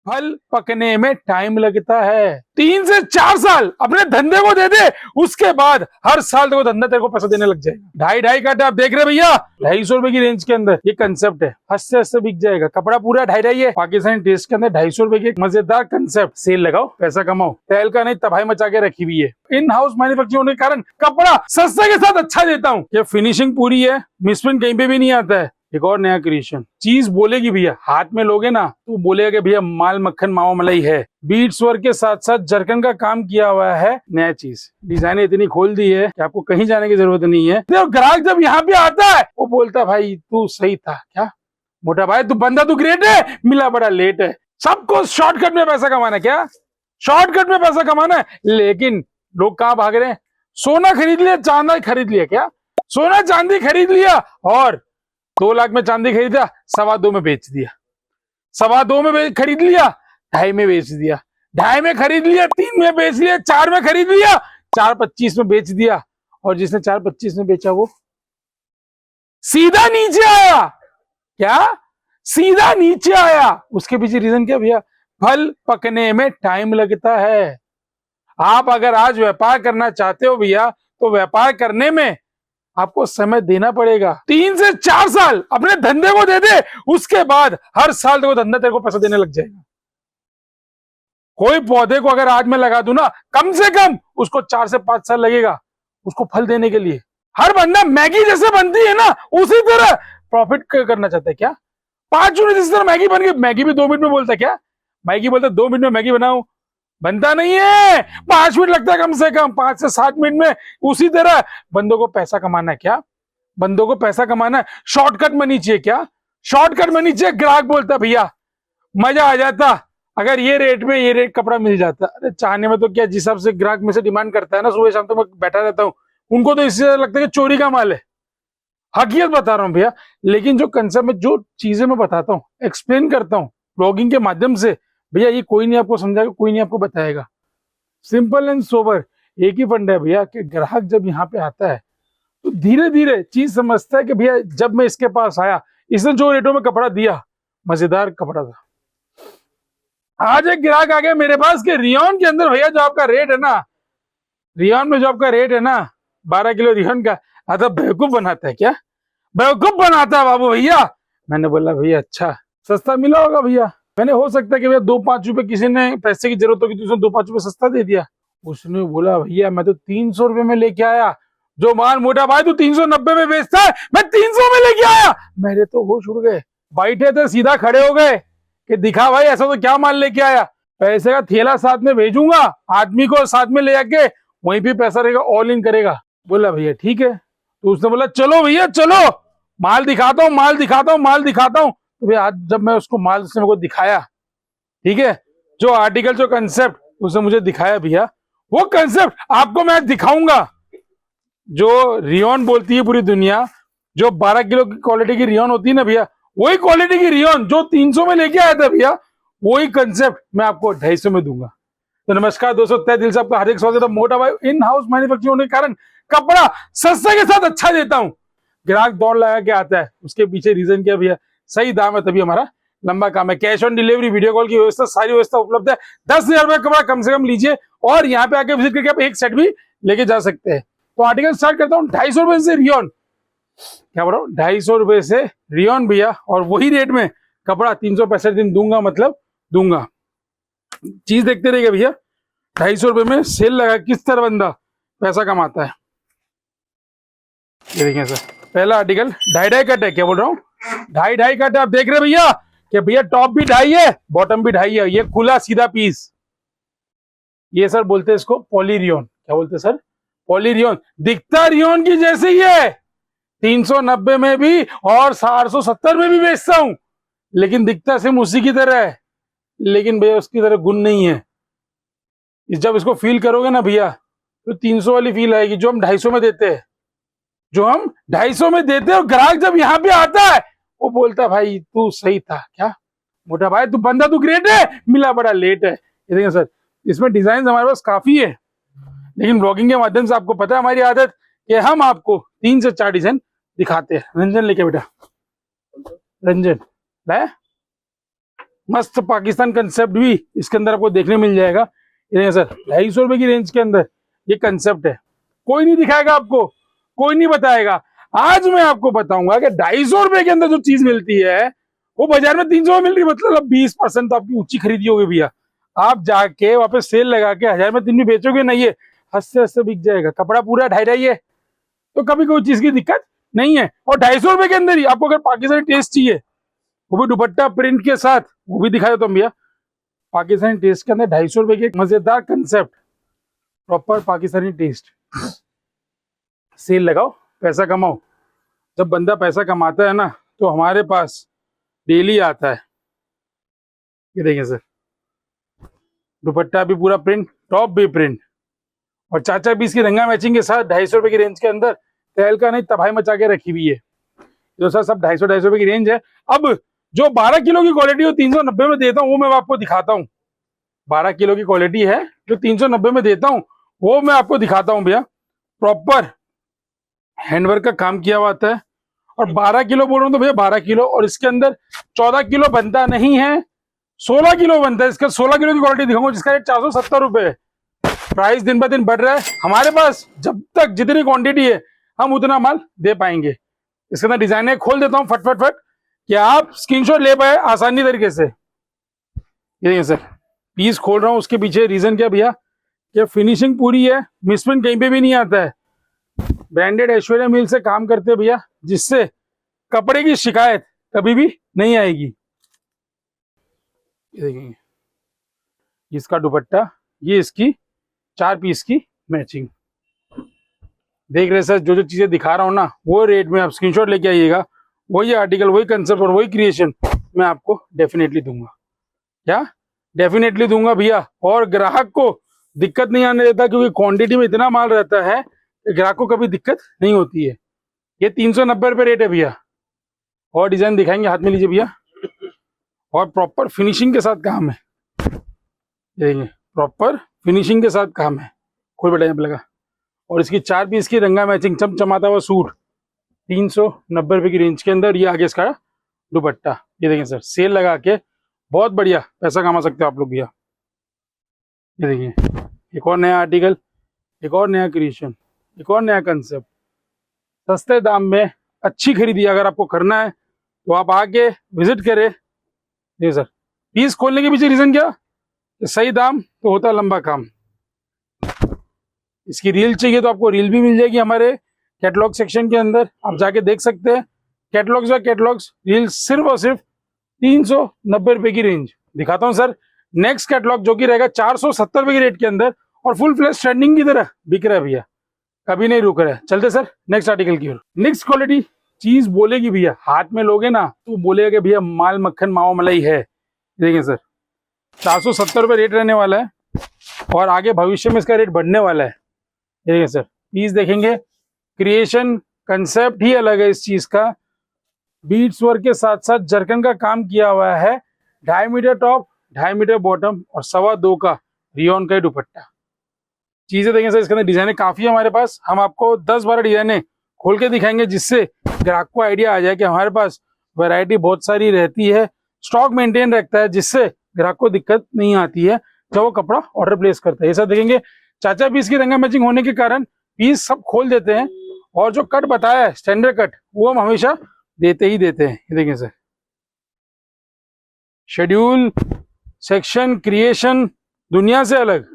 फल पकने में टाइम लगता है। 3 से 4 साल अपने धंधे को दे दे, उसके बाद हर साल देखो धंधा तेरे को पैसा देने लग जाएगा। 2.5 का आप देख रहे भैया, 250 रुपए की रेंज के अंदर ये कंसेप्ट है। हंसते हंसते बिक जाएगा कपड़ा, पूरा 2.5 है। पाकिस्तानी टेस्ट के अंदर 250 रुपए की मजेदार कंसेप्ट। सेल लगाओ, पैसा कमाओ, तेल का नहीं तबाही मचा के रखी हुई है। इन हाउस मैन्युफैक्चरिंग होने के कारण कपड़ा सस्ते के साथ अच्छा देता हूँ। ये फिनिशिंग पूरी है, मिसप्रिंट कहीं पे भी नहीं आता है। एक और नया क्रिएशन, चीज बोलेगी भैया, हाथ में लोगे ना तो बोलेगा कि भैया माल मक्खन मावा मलाई है। बीट्स वर्क के साथ साथ जरकन का काम किया हुआ है। नया चीज, डिजाइन इतनी खोल दी है कि आपको कहीं जाने की जरूरत नहीं है। तो ग्राहक जब यहाँ पे आता है वो बोलता है भाई तू सही था क्या मोटा भाई, तू बंदा तू ग्रेट है, मिला बड़ा लेट है। सबको शॉर्टकट में पैसा कमाना है, क्या शॉर्टकट में पैसा कमाना है। लेकिन लोग कहाँ भाग रहे हैं? सोना खरीद लिया, चांदी खरीद लिया, क्या सोना चांदी खरीद लिया और 2 लाख में चांदी खरीदा, 2.25 में बेच दिया। 2.25 में खरीद लिया, 2.5 में बेच दिया। 2.5 में खरीद लिया, 3 में बेच लिया। 4 में खरीद लिया, 4.25 में बेच दिया। और जिसने 4.25 में बेचा वो सीधा नीचे आया। क्या सीधा नीचे आया? उसके पीछे रीजन क्या भैया? फल पकने में टाइम लगता है। आप अगर आज व्यापार करना चाहते हो भैया, तो व्यापार करने में आपको समय देना पड़ेगा। 3 से 4 साल अपने धंधे को दे दे, उसके बाद हर साल देखो धंधा तेरे को पैसा देने लग जाएगा। कोई पौधे को अगर आज मैं लगा दूं ना, कम से कम उसको 4 से 5 साल लगेगा उसको फल देने के लिए। हर बंदा मैगी जैसे बनती है ना, उसी तरह प्रॉफिट करना चाहता है। क्या 5 यूनिट जिस तरह मैगी बन गई, मैगी भी 2 मिनट में बोलता है। क्या मैगी बोलता है 2 मिनट में मैगी बनाऊं? बनता नहीं है, 5 मिनट लगता है कम से कम, 5 से 7 मिनट में। उसी तरह बंदों को पैसा कमाना है। क्या बंदों को पैसा कमाना है? शॉर्टकट मनी चाहिए। क्या शॉर्टकट मनी चाहिए? ग्राहक बोलता भैया मजा आ जाता अगर ये रेट में ये रेट कपड़ा मिल जाता। अरे चाहने में तो क्या, जिस हिसाब से ग्राहक में से डिमांड करता है ना, सुबह शाम तक मैं बैठा रहता हूँ, उनको तो इससे लगता है कि चोरी का माल है। हकीकत बता रहा हूँ भैया। लेकिन जो कंसेप्ट में जो चीजें मैं बताता हूँ, एक्सप्लेन करता हूँ ब्लॉगिंग के माध्यम से, भैया ये कोई नहीं आपको समझाएगा, कोई नहीं आपको बताएगा। सिंपल एंड सोबर एक ही फंडा है भैया कि ग्राहक जब यहाँ पे आता है तो धीरे धीरे चीज समझता है कि भैया जब मैं इसके पास आया, इसने जो रेटों में कपड़ा दिया, मजेदार कपड़ा था। आज एक ग्राहक आ गया मेरे पास के रियोन के अंदर, भैया जो आपका रेट है ना, रियोन में जो आपका रेट है ना 12 किलो रियोन का, आता बेवकूफ बनाता है। क्या बेवकूफ बनाता है बाबू भैया? मैंने बोला भैया अच्छा सस्ता मिला होगा भैया। मैंने हो सकता है कि भैया 2-5 रुपए किसी ने पैसे की जरूरत होगी तो उसने 2-5 रुपए सस्ता दे दिया। उसने बोला भैया मैं तो 300 रुपए में लेके आया, जो माल मोटा भाई तू 390 में बेचता है, मैं 300 में लेके आया। मेरे तो होश उड़ गए, बैठे थे सीधा खड़े हो गए कि दिखा भाई ऐसा तो क्या माल लेके आया। पैसे का थैला साथ में भेजूंगा, आदमी को साथ में ले आके वहीं पे पैसा रहेगा, ऑल इन करेगा। बोला भैया ठीक है। तो उसने बोला चलो भैया चलो, माल दिखाता हूँ, माल दिखाता हूँ, माल दिखाता हूँ। तो भैया आज जब मैं उसको माल उसने मेरे को दिखाया, ठीक है, जो आर्टिकल जो कंसेप्ट उसने मुझे दिखाया भैया, वो कंसेप्ट आपको मैं दिखाऊंगा। जो रियोन बोलती है पूरी दुनिया, जो 12 किलो की क्वालिटी की रियोन होती है ना भैया, वही क्वालिटी की रियोन जो 300 में लेके आया था भैया, वही कंसेप्ट मैं आपको 250 में दूंगा। तो नमस्कार दोस्तों, तहे दिल से आपका हार्दिक स्वागत है। मोटा भाई इन हाउस मैन्युफैक्चरिंग होने के कारण कपड़ा सस्ते के साथ अच्छा देता हूं। ग्राहक दौड़ लगा के आता है, उसके पीछे रीजन क्या भैया? सही दाम है तभी हमारा लंबा काम है। Cash on delivery, video call की व्यवस्था, सारी व्यवस्था उपलब्ध है। 10,000 रुपए कपड़ा कम से कम लीजिए और यहाँ पे आके विजिट करके आप एक सेट भी लेके जा सकते हैं। तो आर्टिकल स्टार्ट करता हूँ 250 रुपए से रियोन। क्या बोल रहा हूँ? 250 रुपए से रियोन भैया, और वही रेट में कपड़ा 365 दिन दूंगा, मतलब दूंगा। चीज देखते रहिएगा भैया, 250 रुपए में सेल लगा, किस तरह बंदा पैसा कमाता है। ये देखिए सर, पहला आर्टिकल 2.5 कट है। क्या बोल रहा हूँ? 2.5 कट है। आप देख रहे भैया कि भैया टॉप भी 2.5 है, बॉटम भी 2.5 है। ये खुला सीधा पीस, ये सर बोलते हैं इसको पॉली रियोन। क्या बोलते हैं सर? Poly rayon. दिखता रियोन की जैसे ही है, 390 में भी और 470 में भी बेचता हूं, लेकिन दिखता सेम उसी की तरह है, लेकिन भैया उसकी तरह गुण नहीं है। जब इसको फील करोगे ना भैया, तो 300 वाली फील आएगी जो हम 250 में देते हैं, जो हम 250 में देते हैं। और ग्राहक जब यहाँ पे आता है वो बोलता भाई तू सही था क्या मोटा भाई, तू बंदा तू ग्रेट है, मिला बड़ा लेट है। ये देखिए सर, इसमें डिजाइन हमारे पास काफी है, लेकिन ब्लॉगिंग के माध्यम से आपको पता है हमारी आदत कि हम आपको 3 से 4 डिजाइन दिखाते हैं। रंजन लेके बेटा, रंजन लाया, मस्त पाकिस्तान कंसेप्ट भी इसके अंदर आपको देखने मिल जाएगा। ये देखिए सर, 250 रुपए की रेंज के अंदर ये कंसेप्ट है। कोई नहीं दिखाएगा आपको, कोई नहीं बताएगा। आज मैं आपको बताऊंगा कि 250 रुपए के अंदर जो चीज मिलती है वो बाजार में 300 में मिल रही, मतलब 20% तो आपकी ऊंची खरीदी होगी भैया। आप जाके वापस सेल लगा के 1000 में 3 भी बेचोगे ना, ये हंसते हंसते बिक जाएगा। कपड़ा पूरा 2.5 है, तो कभी कोई चीज की दिक्कत नहीं है। और 250 रुपए के अंदर ही आपको अगर पाकिस्तानी टेस्ट चाहिए, वो भी दुपट्टा प्रिंट के साथ, वो भी दिखा देता हूं भैया। पाकिस्तानी टेस्ट के अंदर 250 रुपए की एक मजेदार concept, proper Pakistani taste. Sale लगाओ, पैसा कमाओ। जब बंदा पैसा कमाता है ना, तो हमारे पास डेली आता है। ये देखिए सर, दुपट्टा भी पूरा प्रिंट, टॉप भी प्रिंट, और चाचा भी इसकी रंगा मैचिंग के साथ 250 रुपए की रेंज के अंदर तेल का नहीं तबाही मचा के रखी हुई है। जो सर सब 250 रुपए की रेंज है। अब जो 12 किलो की क्वालिटी वो 390 में देता हूँ, वो मैं आपको दिखाता हूँ। 12 किलो की क्वालिटी है जो 390 में देता हूँ, वो मैं आपको दिखाता हूँ भैया। प्रॉपर हैंडवर्क का काम किया हुआ आता है। और 12 किलो बोल रहा हूँ तो भैया 12 किलो, और इसके अंदर 14 किलो बनता नहीं है, 16 किलो बनता है। इसका 16 किलो की क्वालिटी दिखाऊंगा, जिसका रेट 470 रुपए है। प्राइस दिन ब दिन बढ़ रहा है हमारे पास। जब तक जितनी क्वांटिटी है हम उतना माल दे पाएंगे। इसके अंदर डिजाइन है, खोल देता हूँ फट फट फट कि आप स्क्रीनशॉट ले पाए आसानी तरीके से। ये देखिए सर, पीस खोल रहा हूँ। उसके पीछे रीजन क्या भैया, कि फिनिशिंग पूरी है, मिसप्रिंट कहीं पे भी नहीं आता है। ब्रांडेड ऐश्वर्या मिल से काम करते हैं भैया, जिससे कपड़े की शिकायत कभी भी नहीं आएगी। ये देखिए, इसका दुपट्टा, ये इसकी 4 पीस की मैचिंग। देख रहे सर, जो जो चीजें दिखा रहा हूं ना, वो रेट में आप स्क्रीनशॉट लेके आइएगा। वही आर्टिकल, वही कंसेप्ट और वही क्रिएशन मैं आपको डेफिनेटली दूंगा। क्या डेफिनेटली दूंगा भैया। और ग्राहक को दिक्कत नहीं आने देता, क्योंकि क्वांटिटी में इतना माल रहता है कि ग्राहक को कभी दिक्कत नहीं होती है। ये 390 रुपये रेट है भैया। और डिजाइन दिखाएंगे, हाथ में लीजिए भैया। और प्रॉपर फिनिशिंग के साथ काम है। देखिए, प्रॉपर फिनिशिंग के साथ काम है। खोल बेटा यहाँ पे लगा। और इसकी 4 पीस की रंगा मैचिंग चमचमाता हुआ सूट 390 रुपए की रेंज के अंदर। ये आगे इसका दुपट्टा। ये देखें सर, सेल लगा के बहुत बढ़िया पैसा कमा सकते हो आप लोग भैया। ये देखिए, एक और नया आर्टिकल, एक और नया क्रिएशन, एक और नया कंसेप्ट, सस्ते दाम में अच्छी खरीदी अगर आपको करना है तो आप आके विजिट करें। देखिए सर, पीस खोलने के पीछे रीजन क्या, सही दाम तो होता लंबा काम। इसकी रील चाहिए तो आपको रील भी मिल जाएगी हमारे कैटलॉग सेक्शन के अंदर, आप जाके देख सकते हैं। कैटलॉग्स या कैटलॉग्स रील सिर्फ और सिर्फ 390 रुपए की रेंज। दिखाता हूं सर नेक्स्ट कैटलॉग, जो कि रहेगा 470 रुपए की रेट के अंदर, और फुल फ्लैश ट्रेंडिंग की तरह बिक रहा है भैया, कभी नहीं रुक रहा है। चलते सर नेक्स्ट आर्टिकल की ओर। नेक्स्ट क्वालिटी चीज बोलेगी भैया, हाथ में लोगे ना तो बोलेगा कि भैया माल मक्खन मावा मलाई है। देखिए सर, 470 रुपए रेट रहने वाला है, और आगे भविष्य में इसका रेट बढ़ने वाला है। देखिए सर, पीस देखेंगे, क्रिएशन कंसेप्ट ही अलग है इस चीज का। बीट्स वर्क के साथ साथ जरकन का काम किया हुआ है। 2.5 मीटर टॉप, 2.5 मीटर बॉटम, और 2.25 का रियोन का दुपट्टा। चीजें देखें सर, इसके अंदर डिजाइने काफी है हमारे पास। हम आपको 10-12 डिजाइने खोल के दिखाएंगे, जिससे ग्राहक को आइडिया आ जाए कि हमारे पास वैरायटी बहुत सारी रहती है, स्टॉक मेंटेन रखता है, जिससे ग्राहक को दिक्कत नहीं आती है जब वो कपड़ा ऑर्डर प्लेस करता है। ये सब देखेंगे। चाचा पीस की रंगा मैचिंग होने के कारण पीस सब खोल देते हैं, और जो कट बताया है स्टैंडर्ड कट, वो हम हमेशा देते ही देते हैं। ये देखें सर, शेड्यूल, सेक्शन, क्रिएशन दुनिया से अलग।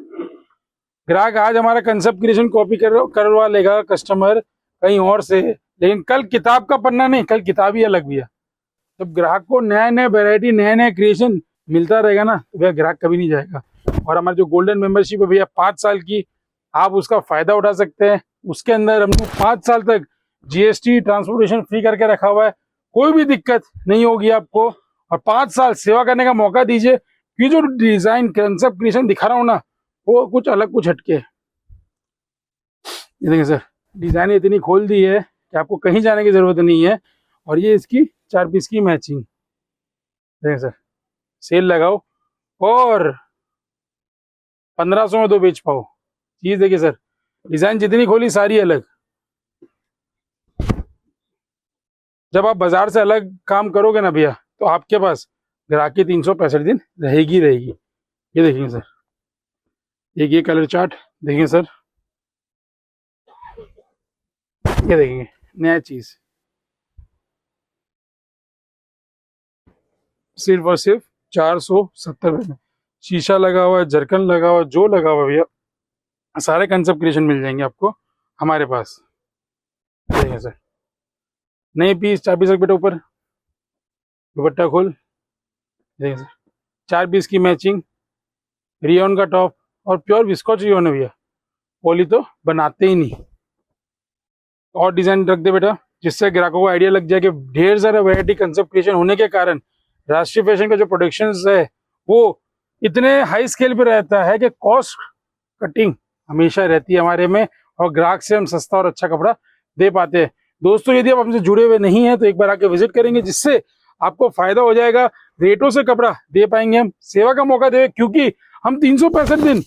ग्राहक आज हमारा कंसेप्ट क्रिएशन कॉपी करवा लेगा कस्टमर कहीं और से, लेकिन कल किताब का पन्ना नहीं, कल किताब ही अलग भैया। जब ग्राहक को नया नया वेरायटी, नया नया क्रिएशन मिलता रहेगा ना, तो भैया ग्राहक कभी नहीं जाएगा। और हमारी जो गोल्डन मेंबरशिप है भैया 5 साल की, आप उसका फायदा उठा सकते हैं। उसके अंदर हमने 5 साल तक जीएसटी ट्रांसपोर्टेशन फ्री करके रखा हुआ है, कोई भी दिक्कत नहीं होगी आपको। और 5 साल सेवा करने का मौका दीजिए। ये जो डिजाइन कंसेप्ट क्रिएशन दिखा रहा हूँ ना, वो कुछ अलग, कुछ हटके। ये देखिए सर, डिजाइन इतनी खोल दी है कि आपको कहीं जाने की जरूरत नहीं है। और ये इसकी 4 पीस की मैचिंग। देखिए सर, सेल लगाओ और 1500 में 2 बेच पाओ। चीज देखिए सर, डिजाइन जितनी खोली सारी अलग। जब आप बाजार से अलग काम करोगे ना भैया, तो आपके पास ग्राहक की 365 दिन रहेगी रहेगी। ये देखेंगे सर, एक ये कलर चार्ट देखेंगे सर, ये देखेंगे नया चीज, सिर्फ और सिर्फ 470 में शीशा लगा हुआ है, जरकन लगा हुआ, जो लगा हुआ भैया सारे कंसेप्ट क्रिएशन मिल जाएंगे आपको हमारे पास। देखेंगे सर, नए पीस 4 पीस रख बेटा ऊपर, दुपट्टा खोल, देखेंगे सर 4 पीस की मैचिंग, रियोन का टॉप और प्योर विस्कोच रियोन है भैया, पॉली तो बनाते ही नहीं। और डिजाइन रख दे बेटा, जिससे ग्राहकों को आइडिया लग जाए कि ढेर सारा वैरायटी कंसेप्ट क्रिएशन होने के कारण राष्ट्रीय फैशन का जो प्रोडक्शन है वो इतने हाई स्केल पे रहता है कि कॉस्ट कटिंग हमेशा रहती है हमारे में, और ग्राहक से हम सस्ता और अच्छा कपड़ा दे पाते हैं। दोस्तों यदि आप हमसे जुड़े हुए नहीं हैं तो एक बार आके विजिट करेंगे, जिससे आपको फायदा हो जाएगा। रेटों से कपड़ा दे पाएंगे, हम सेवा का मौका देंगे, क्योंकि हम 365 दिन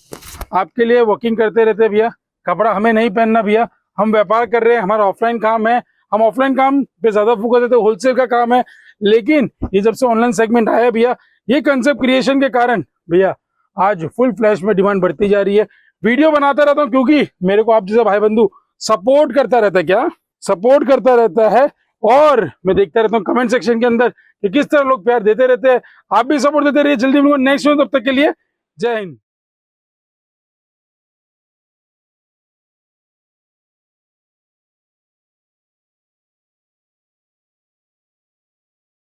आपके लिए वर्किंग करते रहते हैं भैया। कपड़ा हमें नहीं पहनना भैया, हम व्यापार कर रहे हैं, हमारा ऑफलाइन काम है, हम ऑफलाइन काम पे ज्यादा फोकस देते हैं, होलसेल का काम है। लेकिन ये जब से ऑनलाइन सेगमेंट आया भैया, ये कंसेप्ट क्रिएशन के कारण भैया आज फुल फ्लैश में डिमांड बढ़ती जा रही है। वीडियो बनाता रहता हूँ क्योंकि मेरे को आप जैसा भाई बंधु सपोर्ट करता रहता है, क्या सपोर्ट करता रहता है, और मैं देखता रहता हूँ कमेंट सेक्शन के अंदर कि किस तरह लोग प्यार देते रहते हैं। आप भी सपोर्ट देते रहिए। जल्दी मिलूंगा नेक्स्ट वीडियो, तब तक के लिए जय हिंद।